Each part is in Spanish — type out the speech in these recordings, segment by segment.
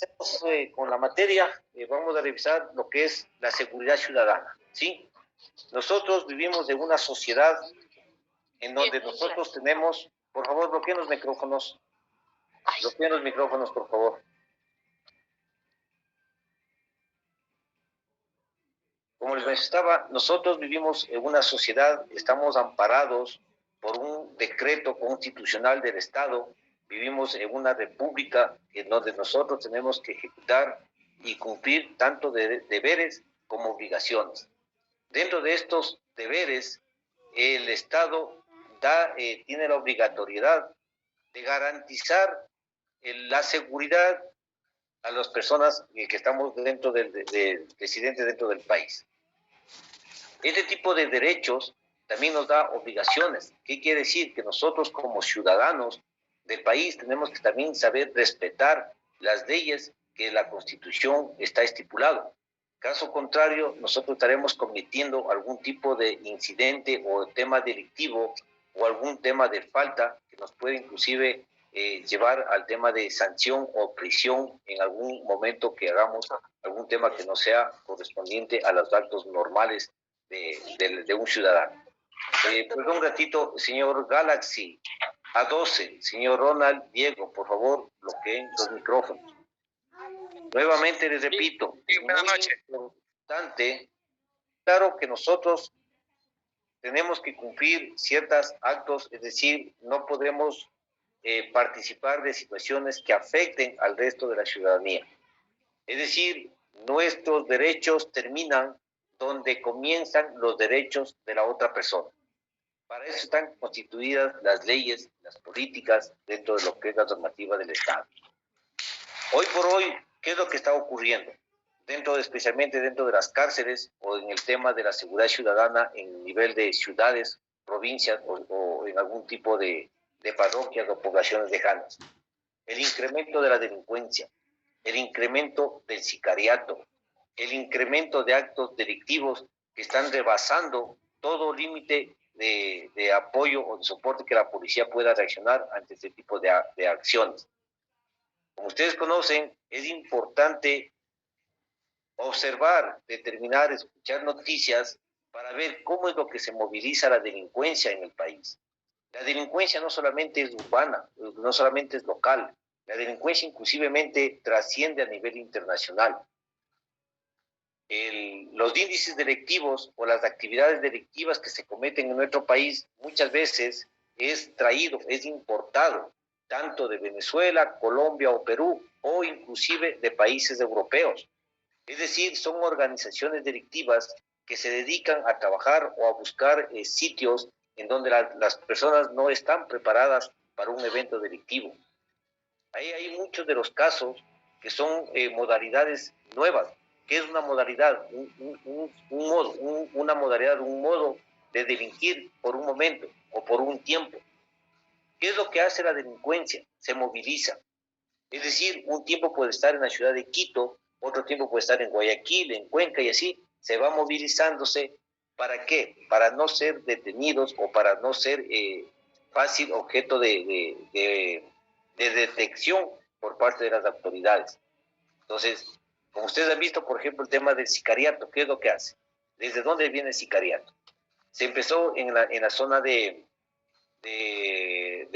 Empecemos con la materia. Vamos a revisar lo que es la seguridad ciudadana, ¿sí? Nosotros vivimos en una sociedad en donde nosotros tenemos, por favor, bloqueen los micrófonos, por favor. Como les mencionaba, nosotros vivimos en una sociedad, estamos amparados por un decreto constitucional del Estado, vivimos en una república en donde nosotros tenemos que ejecutar y cumplir tanto deberes como obligaciones. Dentro de estos deberes, el Estado tiene la obligatoriedad de garantizar la seguridad a las personas que estamos residentes dentro del país. Este tipo de derechos también nos da obligaciones. ¿Qué quiere decir? Que nosotros como ciudadanos del país tenemos que también saber respetar las leyes que la Constitución está estipulado. Caso contrario, nosotros estaremos cometiendo algún tipo de incidente o tema delictivo o algún tema de falta que nos puede inclusive llevar al tema de sanción o prisión en algún momento que hagamos algún tema que no sea correspondiente a los actos normales de un ciudadano. Perdón un ratito, señor Galaxy, A12, señor Ronald, Diego, por favor, bloqueen los micrófonos. Nuevamente les repito, buenas noches. Es importante, claro que nosotros tenemos que cumplir ciertos actos, es decir, no podemos participar de situaciones que afecten al resto de la ciudadanía. Es decir, nuestros derechos terminan donde comienzan los derechos de la otra persona. Para eso están constituidas las leyes, las políticas dentro de lo que es la normativa del Estado. Hoy por hoy, ¿qué es lo que está ocurriendo? Especialmente dentro de las cárceles o en el tema de la seguridad ciudadana en nivel de ciudades, provincias o en algún tipo de parroquias o poblaciones lejanas. El incremento de la delincuencia, el incremento del sicariato, el incremento de actos delictivos que están rebasando todo límite de apoyo o de soporte que la policía pueda reaccionar ante este tipo de acciones. Como ustedes conocen, es importante observar, determinar, escuchar noticias para ver cómo es lo que se moviliza la delincuencia en el país. La delincuencia no solamente es urbana, no solamente es local, la delincuencia inclusivemente trasciende a nivel internacional. Los índices delictivos o las actividades delictivas que se cometen en nuestro país muchas veces es importado, tanto de Venezuela, Colombia o Perú, o inclusive de países europeos. Es decir, son organizaciones delictivas que se dedican a trabajar o a buscar sitios en donde las personas no están preparadas para un evento delictivo. Ahí hay muchos de los casos que son modalidades nuevas. ¿Qué es una modalidad? Un modo de delinquir por un momento o por un tiempo. ¿Qué es lo que hace la delincuencia? Se moviliza. Es decir, un tiempo puede estar en la ciudad de Quito, otro tiempo puede estar en Guayaquil, en Cuenca y así, se va movilizándose. ¿Para qué? Para no ser detenidos o para no ser fácil objeto de detección por parte de las autoridades. Entonces, como ustedes han visto, por ejemplo, el tema del sicariato, ¿qué es lo que hace? ¿Desde dónde viene el sicariato? Se empezó en la zona de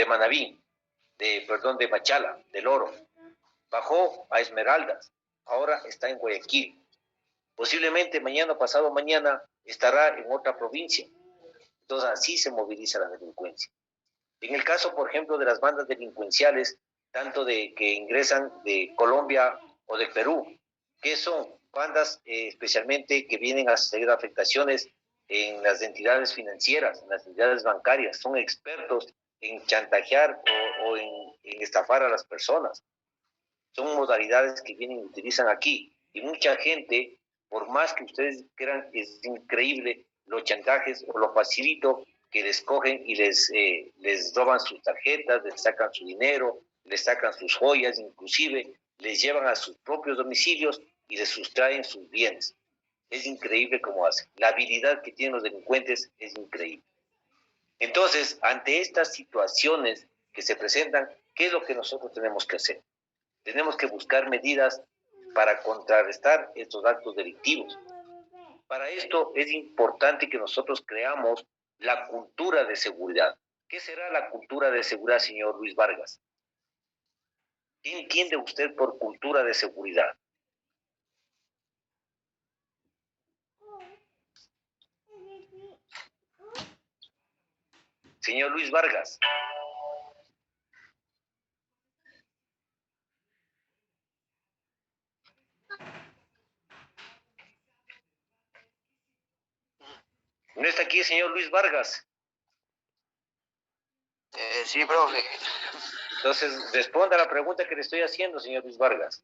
Manabí, de Machala, del Oro. Bajó a Esmeraldas, ahora está en Guayaquil. Posiblemente mañana o pasado mañana estará en otra provincia. Entonces así se moviliza la delincuencia. En el caso, por ejemplo, de las bandas delincuenciales, tanto de que ingresan de Colombia o de Perú, que son bandas especialmente que vienen a hacer afectaciones en las entidades financieras, en las entidades bancarias, son expertos en chantajear o en estafar a las personas. Son modalidades que vienen y utilizan aquí. Y mucha gente, por más que ustedes crean, es increíble los chantajes o lo facilito que les cogen y les roban sus tarjetas, les sacan su dinero, les sacan sus joyas, inclusive les llevan a sus propios domicilios y les sustraen sus bienes. Es increíble cómo hacen. La habilidad que tienen los delincuentes es increíble. Entonces, ante estas situaciones que se presentan, ¿qué es lo que nosotros tenemos que hacer? Tenemos que buscar medidas para contrarrestar estos actos delictivos. Para esto es importante que nosotros creamos la cultura de seguridad. ¿Qué será la cultura de seguridad, señor Luis Vargas? ¿Qué entiende usted por cultura de seguridad? Señor Luis Vargas. ¿No está aquí el señor Luis Vargas? Sí, profe. Entonces, responda a la pregunta que le estoy haciendo, señor Luis Vargas.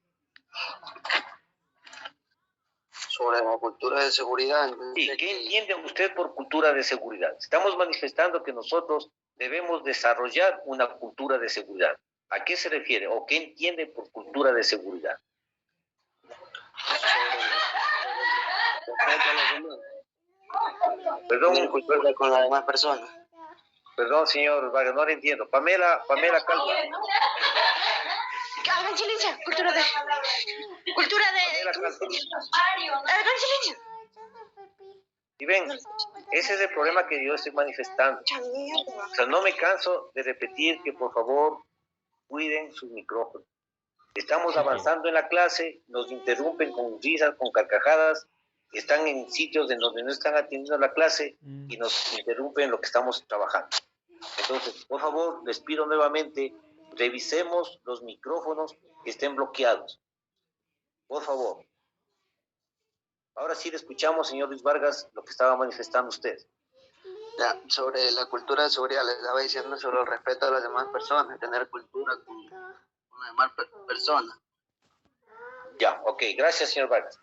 Sobre la cultura de seguridad. Sí, ¿qué entiende usted por cultura de seguridad? Estamos manifestando que nosotros debemos desarrollar una cultura de seguridad. ¿A qué se refiere o qué entiende por cultura de seguridad? Perdón, cultura con las demás personas. Perdón, señor Vargas, no le entiendo. Pamela Calva. Hagan silencio, cultura de... Pamela Calva. Hagan silencio. Y ven, ese es el problema que yo estoy manifestando. O sea, no me canso de repetir que por favor cuiden sus micrófonos. Estamos avanzando en la clase, nos interrumpen con risas, con carcajadas, están en sitios en donde no están atendiendo la clase y nos interrumpen lo que estamos trabajando. Entonces, por favor, les pido nuevamente, revisemos los micrófonos que estén bloqueados. Por favor. Ahora sí le escuchamos, señor Luis Vargas, lo que estaba manifestando usted. Ya, sobre la cultura de seguridad, les estaba diciendo sobre el respeto a las demás personas, tener cultura con las demás personas. Ya, ok, gracias, señor Vargas.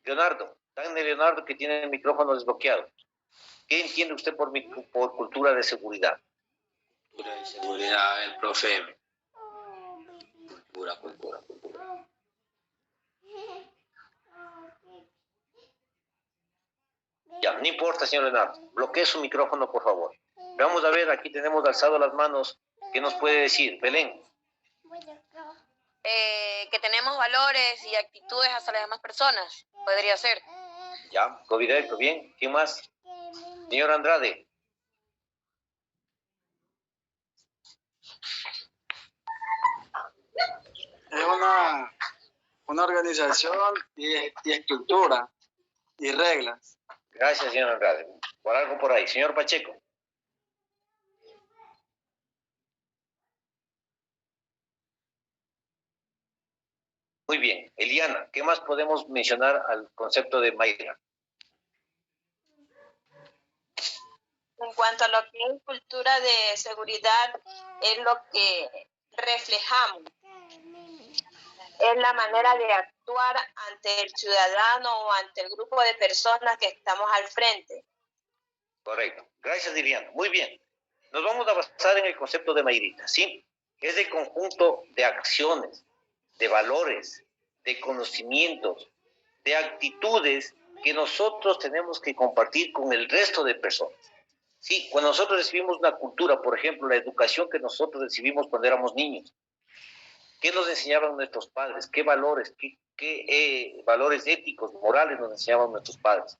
Leonardo, dale Leonardo que tiene el micrófono desbloqueado. ¿Qué entiende usted por cultura de seguridad? Cultura de seguridad, el profe. Cultura. Ya, no importa, señor Leonardo. Bloquee su micrófono, por favor. Vamos a ver, aquí tenemos alzado las manos. ¿Qué nos puede decir? Belén. Que tenemos valores y actitudes hacia las demás personas. Podría ser. Ya, Covidelco, bien. ¿Quién más? Señor Andrade. Es una organización y estructura y reglas. Gracias, señor Andrade. Por algo por ahí. Señor Pacheco. Muy bien. Eliana, ¿qué más podemos mencionar al concepto de Mayra? En cuanto a lo que es cultura de seguridad, es lo que reflejamos. Es la manera de actuar ante el ciudadano o ante el grupo de personas que estamos al frente. Correcto. Gracias, Liliana. Muy bien. Nos vamos a basar en el concepto de Mayrita, ¿sí? Es el conjunto de acciones, de valores, de conocimientos, de actitudes que nosotros tenemos que compartir con el resto de personas. Sí, cuando nosotros recibimos una cultura, por ejemplo, la educación que nosotros recibimos cuando éramos niños, ¿qué nos enseñaban nuestros padres? ¿Qué valores, qué valores éticos, morales nos enseñaban nuestros padres?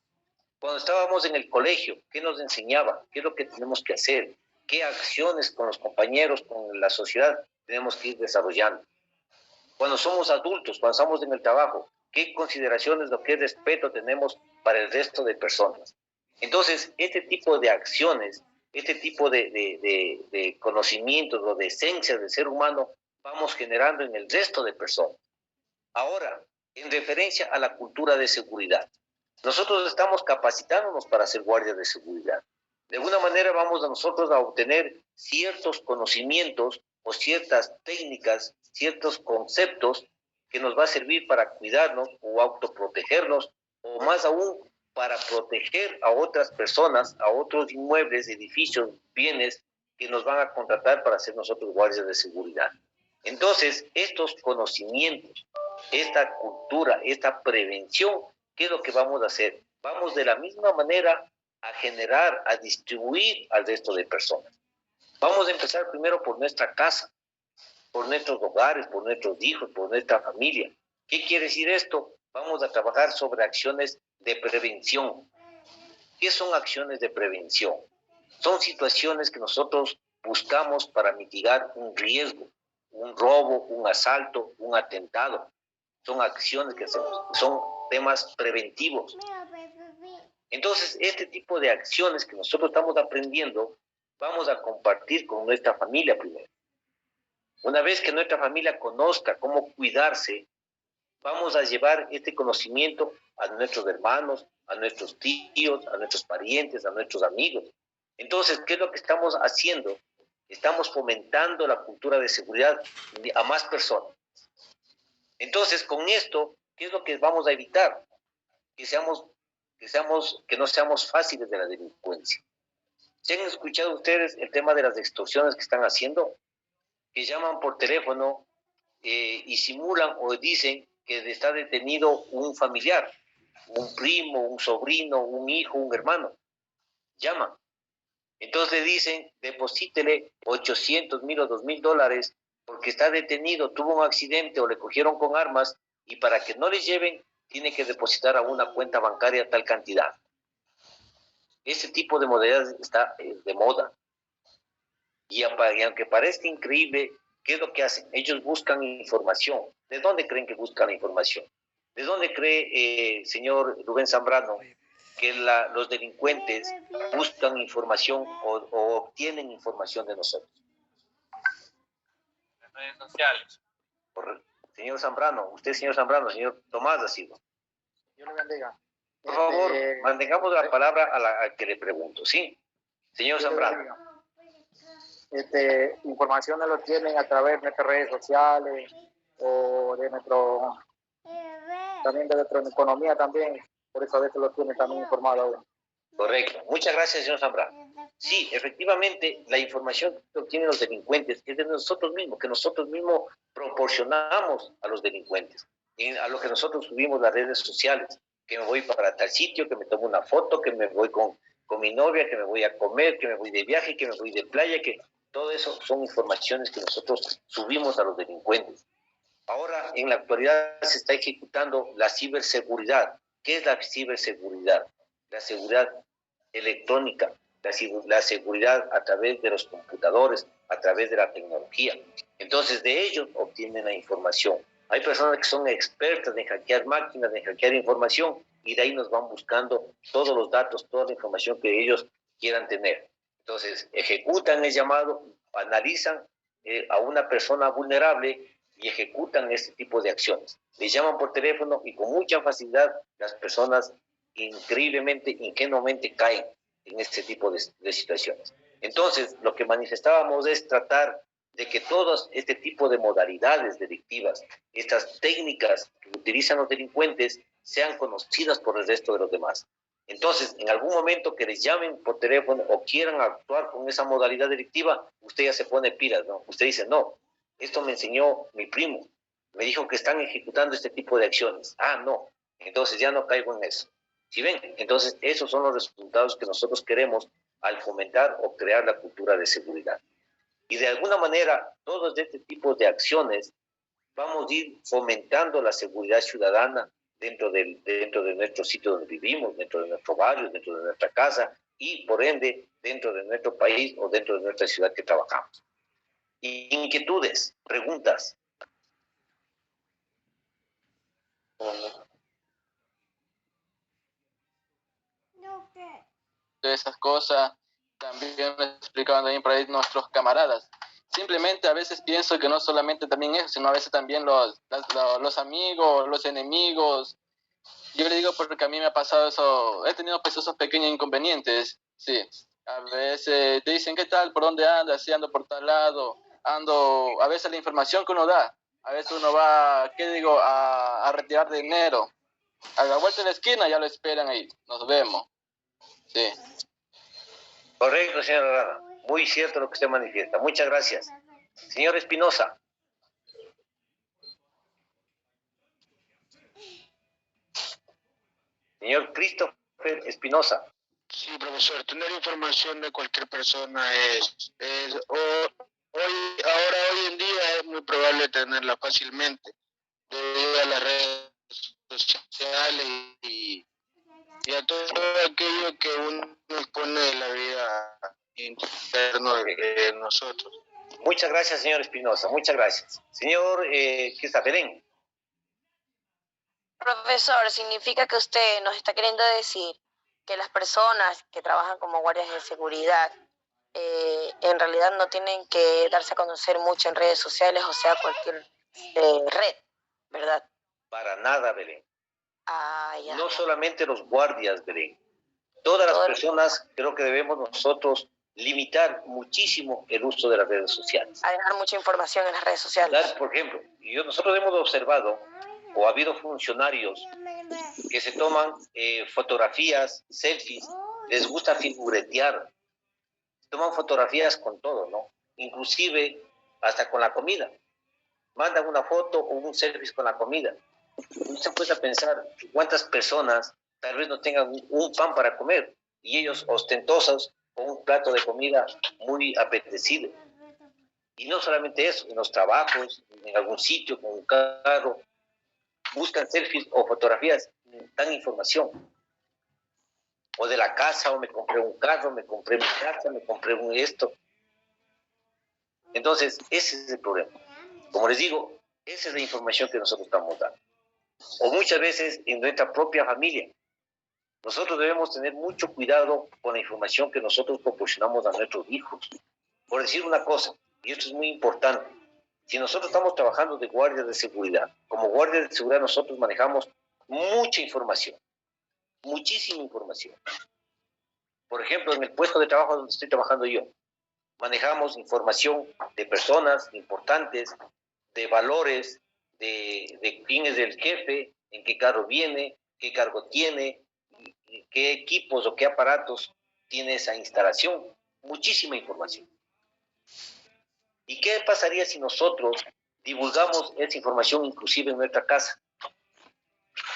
Cuando estábamos en el colegio, ¿qué nos enseñaba? ¿Qué es lo que tenemos que hacer? ¿Qué acciones con los compañeros, con la sociedad tenemos que ir desarrollando? Cuando somos adultos, cuando estamos en el trabajo, ¿qué consideraciones, lo que es respeto tenemos para el resto de personas? Entonces, este tipo de acciones, este tipo de conocimientos o de esencias del ser humano, vamos generando en el resto de personas. Ahora, en referencia a la cultura de seguridad, nosotros estamos capacitándonos para ser guardias de seguridad. De alguna manera vamos a nosotros a obtener ciertos conocimientos o ciertas técnicas, ciertos conceptos que nos va a servir para cuidarnos o autoprotegernos, o más aún para proteger a otras personas, a otros inmuebles, edificios, bienes que nos van a contratar para ser nosotros guardias de seguridad. Entonces, estos conocimientos, esta cultura, esta prevención, ¿qué es lo que vamos a hacer? Vamos de la misma manera a generar, a distribuir al resto de personas. Vamos a empezar primero por nuestra casa. por nuestros hogares, por nuestros hijos, por nuestra familia. ¿Qué quiere decir esto? Vamos a trabajar sobre acciones de prevención. ¿Qué son acciones de prevención? Son situaciones que nosotros buscamos para mitigar un riesgo, un robo, un asalto, un atentado. Son acciones que hacemos, son temas preventivos. Entonces, este tipo de acciones que nosotros estamos aprendiendo, vamos a compartir con nuestra familia primero. Una vez que nuestra familia conozca cómo cuidarse, vamos a llevar este conocimiento a nuestros hermanos, a nuestros tíos, a nuestros parientes, a nuestros amigos. Entonces, ¿qué es lo que estamos haciendo? Estamos fomentando la cultura de seguridad a más personas. Entonces, con esto, ¿qué es lo que vamos a evitar? Que no seamos fáciles de la delincuencia. ¿Se han escuchado ustedes el tema de las extorsiones que están haciendo? Que llaman por teléfono y simulan o dicen que está detenido un familiar, un primo, un sobrino, un hijo, un hermano. Llaman. Entonces dicen, deposítele 800,000 o $2,000 porque está detenido, tuvo un accidente o le cogieron con armas y para que no le lleven, tiene que depositar a una cuenta bancaria tal cantidad. Ese tipo de modalidad está de moda. Y aunque parezca increíble, ¿qué es lo que hacen? Ellos buscan información. ¿De dónde creen que buscan la información? ¿De dónde cree, señor Rubén Zambrano, que los delincuentes buscan información o obtienen información de nosotros? Las redes sociales. Señor Zambrano, usted, señor Zambrano, señor Tomás ha sido. Yo le bendiga. Por favor, mantengamos la palabra al que le pregunto, ¿sí? Señor Zambrano. Informaciones lo tienen a través de nuestras redes sociales o de también de nuestra economía también, por eso a veces lo tienen también informado ahora. Correcto. Muchas gracias, señor Zambrano. Sí, efectivamente, la información que obtienen los delincuentes es de nosotros mismos, que nosotros mismos proporcionamos a los delincuentes, a lo que nosotros subimos las redes sociales, que me voy para tal sitio, que me tomo una foto, que me voy con mi novia, que me voy a comer, que me voy de viaje, que me voy de playa, que todo eso son informaciones que nosotros subimos a los delincuentes. Ahora, en la actualidad, se está ejecutando la ciberseguridad. ¿Qué es la ciberseguridad? La seguridad electrónica, la seguridad a través de los computadores, a través de la tecnología. Entonces, de ellos obtienen la información. Hay personas que son expertas en hackear máquinas, en hackear información, y de ahí nos van buscando todos los datos, toda la información que ellos quieran tener. Entonces, ejecutan el llamado, analizan a una persona vulnerable y ejecutan este tipo de acciones. Les llaman por teléfono y con mucha facilidad las personas increíblemente, ingenuamente caen en este tipo de situaciones. Entonces, lo que manifestábamos es tratar de que todos este tipo de modalidades delictivas, estas técnicas que utilizan los delincuentes, sean conocidas por el resto de los demás. Entonces, en algún momento que les llamen por teléfono o quieran actuar con esa modalidad delictiva, usted ya se pone pilas, ¿no? Usted dice, no, esto me enseñó mi primo, me dijo que están ejecutando este tipo de acciones. Ah, no, entonces ya no caigo en eso. ¿Sí ven? Entonces, esos son los resultados que nosotros queremos al fomentar o crear la cultura de seguridad. Y de alguna manera, todos este tipo de acciones vamos a ir fomentando la seguridad ciudadana dentro de nuestro sitio donde vivimos, dentro de nuestro barrio, dentro de nuestra casa y, por ende, dentro de nuestro país o dentro de nuestra ciudad que trabajamos. Inquietudes, preguntas. De esas cosas también me explicaban también por ahí nuestros camaradas. Simplemente a veces pienso que no solamente también eso, sino a veces también los amigos, los enemigos. Yo le digo porque a mí me ha pasado eso, he tenido pues esos pequeños inconvenientes, sí. A veces te dicen, ¿qué tal? ¿Por dónde andas? Sí, ando por tal lado. Ando, a veces la información que uno da, a veces uno va, ¿qué digo? A retirar dinero. A la vuelta de la esquina ya lo esperan ahí, nos vemos. Sí. Correcto, señor Arana. Muy cierto lo que usted manifiesta. Muchas gracias. Señor Espinosa. Señor Christopher Espinosa. Sí, profesor, tener información de cualquier persona hoy en día es muy probable tenerla fácilmente debido a las redes sociales y a todo aquello que uno expone de la vida interna de nosotros. Muchas gracias, señor Espinosa, muchas gracias. Señor, ¿qué está, Belén? Profesor, ¿significa que usted nos está queriendo decir que las personas que trabajan como guardias de seguridad en realidad no tienen que darse a conocer mucho en redes sociales, o sea, cualquier red, ¿verdad? Para nada, Belén. Ya. No solamente los guardias, Belén. Todas las personas creo que debemos nosotros limitar muchísimo el uso de las redes sociales. A dejar mucha información en las redes sociales. Por ejemplo, nosotros hemos observado, o ha habido funcionarios que se toman fotografías, selfies, les gusta figuretear, toman fotografías con todo, ¿no? Inclusive hasta con la comida. Mandan una foto o un selfie con la comida. Uno se puede pensar cuántas personas tal vez no tengan un pan para comer y ellos ostentosos con un plato de comida muy apetecible. Y no solamente eso, en los trabajos, en algún sitio, con un carro, buscan selfies o fotografías, dan información. O de la casa, o me compré un carro, me compré mi casa, me compré un esto. Entonces, ese es el problema. Como les digo, esa es la información que nosotros estamos dando. O muchas veces en nuestra propia familia. Nosotros debemos tener mucho cuidado con la información que nosotros proporcionamos a nuestros hijos. Por decir una cosa, y esto es muy importante, si nosotros estamos trabajando de guardias de seguridad, como guardias de seguridad nosotros manejamos mucha información, muchísima información. Por ejemplo, en el puesto de trabajo donde estoy trabajando yo, manejamos información de personas importantes, de valores, de quién es el jefe, en qué carro viene, qué cargo tiene, qué equipos o qué aparatos tiene esa instalación. Muchísima información. ¿Y qué pasaría si nosotros divulgamos esa información inclusive en nuestra casa?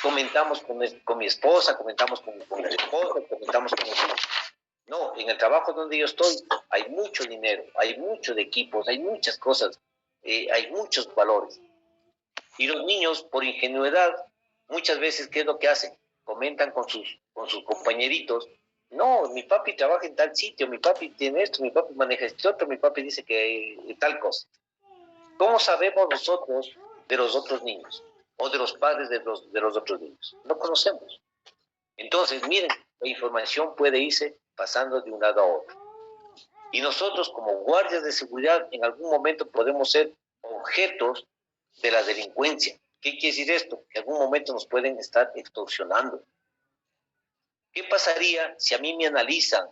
Comentamos con mi esposa, comentamos con mi esposa, comentamos con mi hijo. No, en el trabajo donde yo estoy hay mucho dinero, hay muchos equipos, hay muchas cosas, hay muchos valores. Y los niños, por ingenuidad, muchas veces, ¿qué es lo que hacen? Comentan con sus compañeritos, no, mi papi trabaja en tal sitio, mi papi tiene esto, mi papi maneja este otro, mi papi dice que tal cosa. ¿Cómo sabemos nosotros de los otros niños? O de los padres de los otros niños. No conocemos. Entonces, miren, la información puede irse pasando de un lado a otro. Y nosotros, como guardias de seguridad, en algún momento podemos ser objetos de la delincuencia. ¿Qué quiere decir esto? Que en algún momento nos pueden estar extorsionando. ¿Qué pasaría si a mí me analizan?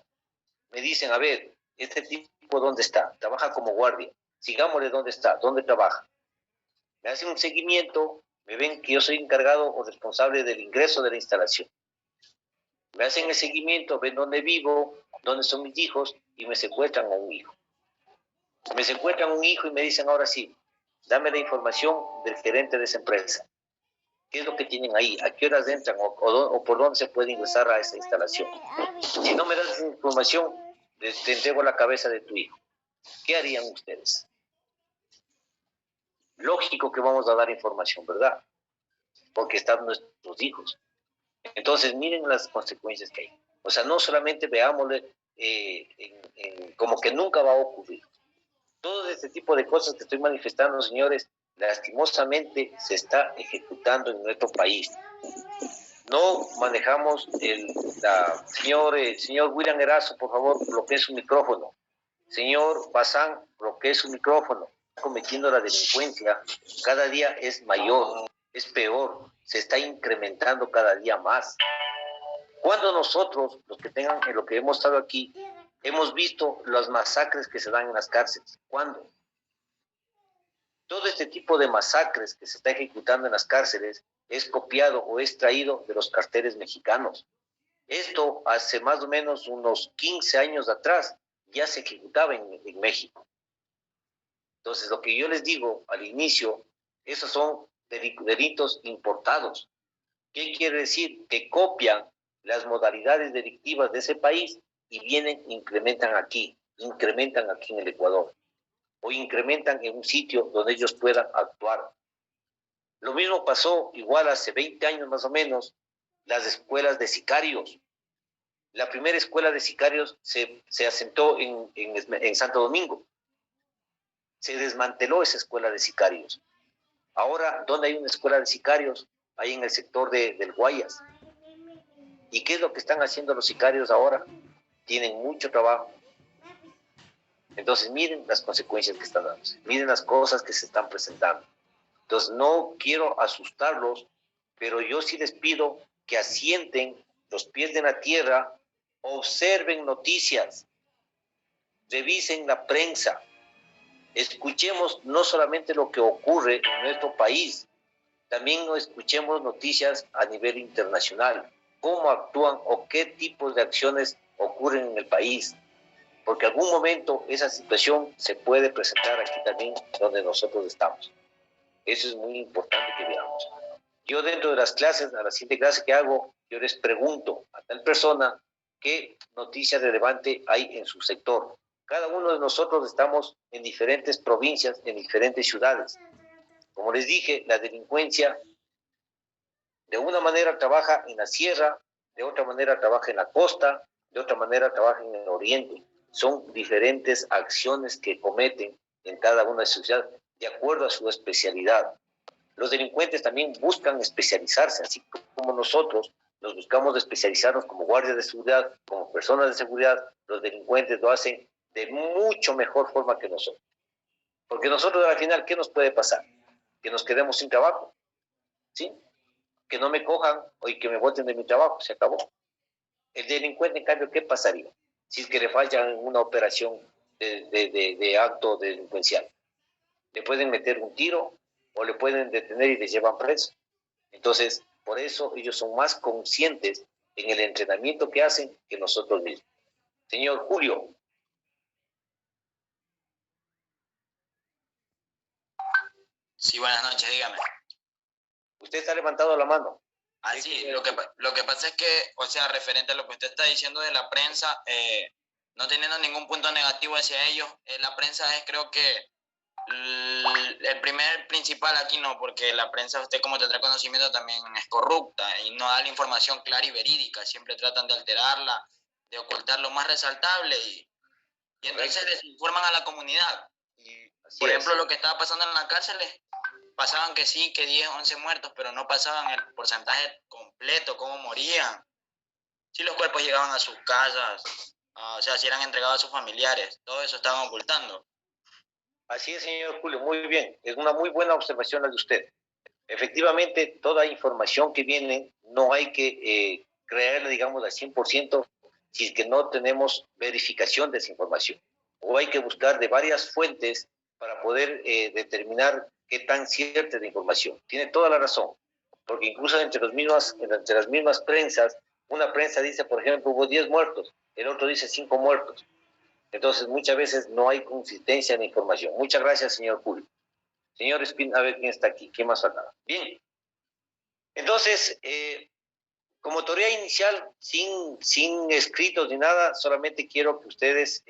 Me dicen, a ver, este tipo, ¿dónde está? Trabaja como guardia. Sigámosle dónde está, dónde trabaja. Me hacen un seguimiento, me ven que yo soy encargado o responsable del ingreso de la instalación. Me hacen el seguimiento, ven dónde vivo, dónde son mis hijos y me secuestran a un hijo. Me secuestran a un hijo y me dicen, ahora sí, dame la información del gerente de esa empresa. ¿Qué es lo que tienen ahí? ¿A qué horas entran? ¿O por dónde se puede ingresar a esa instalación? Si no me das esa información, te entrego la cabeza de tu hijo. ¿Qué harían ustedes? Lógico que vamos a dar información, ¿verdad? Porque están nuestros hijos. Entonces, miren las consecuencias que hay. O sea, no solamente veámosle como que nunca va a ocurrir. Todo este tipo de cosas que estoy manifestando, señores, lastimosamente se está ejecutando en nuestro país. No manejamos señor William Erazo, por favor, bloquee su micrófono. Señor Bazán, bloquee su micrófono. Cometiendo la delincuencia cada día es mayor, es peor, se está incrementando cada día más. Cuando nosotros, los que tengan en lo que hemos estado aquí, hemos visto las masacres que se dan en las cárceles? ¿Cuándo? Todo este tipo de masacres que se está ejecutando en las cárceles es copiado o es traído de los carteles mexicanos. Esto hace más o menos unos 15 años atrás ya se ejecutaba en México. Entonces, lo que yo les digo al inicio, esos son delitos importados. ¿Qué quiere decir? Que copian las modalidades delictivas de ese país y vienen, incrementan aquí en el Ecuador. o incrementan en un sitio donde ellos puedan actuar. Lo mismo pasó igual hace 20 años más o menos, las escuelas de sicarios. La primera escuela de sicarios se asentó en Santo Domingo. Se desmanteló esa escuela de sicarios. Ahora, ¿dónde hay una escuela de sicarios? Hay en el sector del Guayas. ¿Y qué es lo que están haciendo los sicarios ahora? Tienen mucho trabajo. Entonces, miren las consecuencias que están dando. Miren las cosas que se están presentando. Entonces, no quiero asustarlos, pero yo sí les pido que asienten los pies en la tierra, observen noticias, revisen la prensa, escuchemos no solamente lo que ocurre en nuestro país, también escuchemos noticias a nivel internacional, cómo actúan o qué tipos de acciones ocurren en el país, porque en algún momento esa situación se puede presentar aquí también donde nosotros estamos. Eso es muy importante que veamos. Yo dentro de las clases, a la siguiente clase que hago, yo les pregunto a tal persona qué noticia relevante hay en su sector. Cada uno de nosotros estamos en diferentes provincias, en diferentes ciudades. Como les dije, la delincuencia de una manera trabaja en la sierra, de otra manera trabaja en la costa, de otra manera trabaja en el oriente. Son diferentes acciones que cometen en cada una de sus ciudades de acuerdo a su especialidad. Los delincuentes también buscan especializarse, así como nosotros nos buscamos especializarnos como guardias de seguridad, como personas de seguridad. Los delincuentes lo hacen de mucho mejor forma que nosotros. Porque nosotros al final, ¿qué nos puede pasar? Que nos quedemos sin trabajo, ¿sí? Que no me cojan o que me boten de mi trabajo, se acabó. El delincuente, en cambio, ¿qué pasaría? Si es que le fallan una operación de acto delincuencial. Le pueden meter un tiro o le pueden detener y les llevan preso. Entonces, por eso ellos son más conscientes en el entrenamiento que hacen que nosotros mismos. Señor Julio. Sí, buenas noches, dígame. Usted está levantado la mano. Ah, sí, lo que pasa es que, o sea, referente a lo que usted está diciendo de la prensa, no teniendo ningún punto negativo hacia ellos, la prensa es, creo que, el primer principal aquí no, porque la prensa, usted como tendrá conocimiento, también es corrupta y no da la información clara y verídica, siempre tratan de alterarla, de ocultar lo más resaltable y entonces desinforman a la comunidad. Por ejemplo, lo que estaba pasando en las cárceles, pasaban que sí, que 10, 11 muertos, pero no pasaban el porcentaje completo, cómo morían, si los cuerpos llegaban a sus casas, o sea, si eran entregados a sus familiares, todo eso estaban ocultando. Así es, señor Julio, muy bien. Es una muy buena observación la de usted. Efectivamente, toda información que viene no hay que creerla, digamos, al 100% si es que no tenemos verificación de esa información. O hay que buscar de varias fuentes para poder determinar qué tan cierta es la información. Tiene toda la razón, porque incluso entre las mismas prensas, una prensa dice, por ejemplo, hubo 10 muertos, el otro dice 5 muertos. Entonces, muchas veces no hay consistencia en la información. Muchas gracias, señor Julio. Señor Espín, a ver quién está aquí, quién más faltaba. Bien. Entonces, como teoría inicial, sin escritos ni nada, solamente quiero que ustedes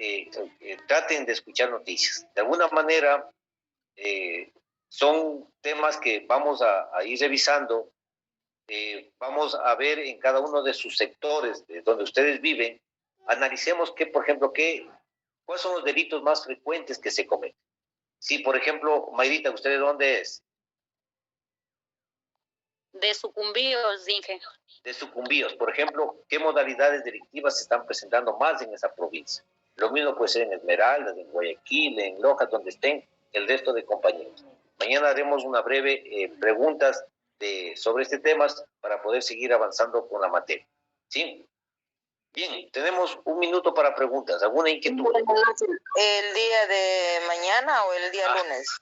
traten de escuchar noticias. De alguna manera, son temas que vamos a ir revisando. Vamos a ver en cada uno de sus sectores donde ustedes viven. Analicemos que, por ejemplo, ¿cuáles son los delitos más frecuentes que se cometen? Sí, por ejemplo, Mayrita, ¿usted de dónde es? De Sucumbíos, dije. De Sucumbíos, por ejemplo, ¿qué modalidades delictivas se están presentando más en esa provincia? Lo mismo puede ser en Esmeraldas, en Guayaquil, en Loja, donde estén el resto de compañeros. Mañana haremos una breve preguntas sobre este tema para poder seguir avanzando con la materia. ¿Sí? Bien, tenemos un minuto para preguntas. ¿Alguna inquietud? ¿El día de mañana o el día lunes?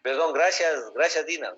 Perdón, gracias Dina.